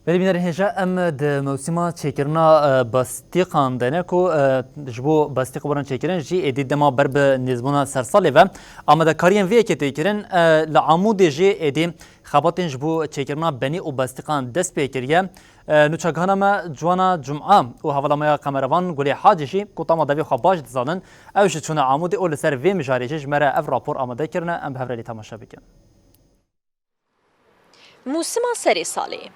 بلی بینر هجا ام د موسما چکرنا باستیقان دنکو جبو باستیق بران چکرن جی ادید دما برب نزبونا سرسالی و اما دا کارین وی که تکرن لعمود جی ادی خباتن جبو چکرنا بنی و باستیقان دست پیکریه نوچگانا ما جوانا جمعه و حوالا ما قمروان گلی حاجشی کتاما دوی خباش دزانن اوش چون عمود اول سر وی مجاریجش مرا اف راپور آماده کرنه ام به هفرلی تماشا بکن. موسم سری سالی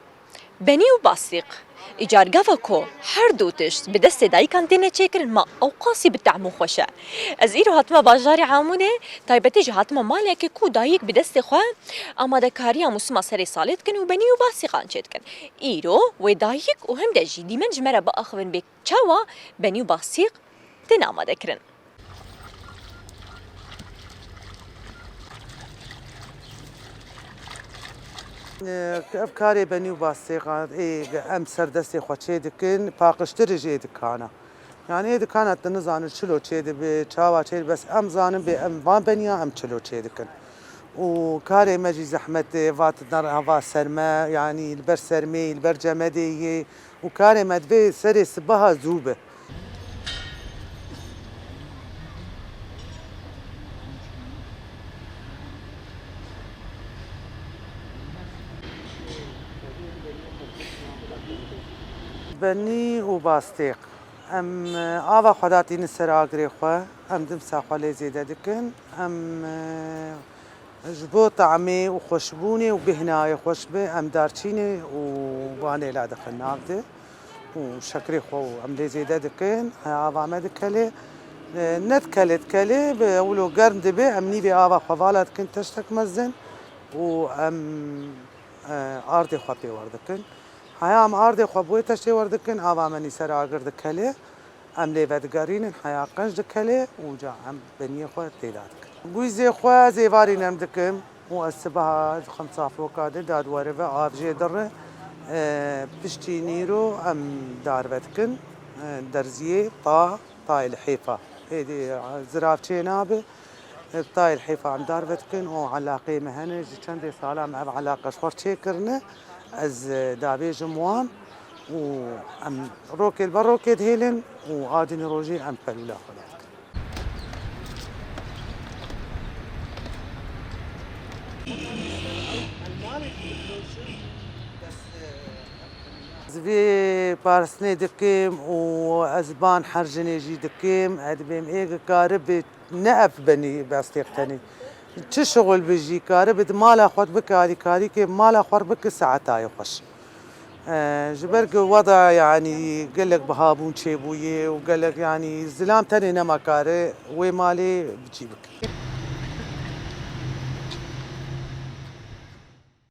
بنی و باستیق ایجارگاوا کو هر دو تشت به دست دایکان تینه چکرن ما اوقاسی بتعمو خوشه از ایرو هاتما باجاری عامونه تایبتی جه هاتما مالک کو دایک به دست خو آماده کاری موسم سری سالیت کن و بنی و باستیقان چت کن ایرو و دایک و هم دجی دیمن جمره با اخوین بک چاوا بنی و باستیق تین آماده کرن افکاری بنی و باستیقان ام سردستی خوچه دکن پاکشتر جه دکانه یعنی دکانه تنزانه چلو چه به چاوا چه بس ام زانم به ام وان بنیا ام چلو چه دکن و کاری مجی زحمت وات در هوا سرما یعنی البر سرمی البر جمدی و کاری مدوی سری صبح زوبه بنی و باستیق ام آوا خداتی نسر آگری خواه ام دم ساخاله زیده دکن ام جبو طعمي وخشبوني وبهناي خشبه ام دارچيني وباني لا دخل نابده وشكري خو ام لي زيده دكن آوا مدكله ندكلت كله بقولوا قرن دبي ام نيبي آوا خوالا دكن تشتك مزن وام آردي خبي وردكن هيام آردي خبوي تشتي وردكن آوا مني سر آگر دكله ام لي بدگارين حيا قنج دكله وجا ام بني خو تيدادك گویزی خواه زیواری نمدکم و الصبح خمسة فوقاده داد وارفه آب جه دره پشتی نیرو ام دار بدکن درزیه طای الحیفه ایدی زراف چه نابه طای الحیفه ام دار بدکن و علاقه مهنه جی چند ساله ام علاقه شخور چه کرنه از دابه جموان و ام روکل بروکل هیلن و آدین روجی ام پلولا خدا زبي بارسني دكيم وأزبان حرجني جي دكيم أدبيم إيجا كارب نقف بني باستيقتني شو شغل بيجي كارب مالا خود بك هذه كاري كي مالا خور بك ساعتها يخش جبرك وضع يعني قال لك بهابون شيبويه وقال لك يعني زلام تاني نما كاري ومالي بجيبك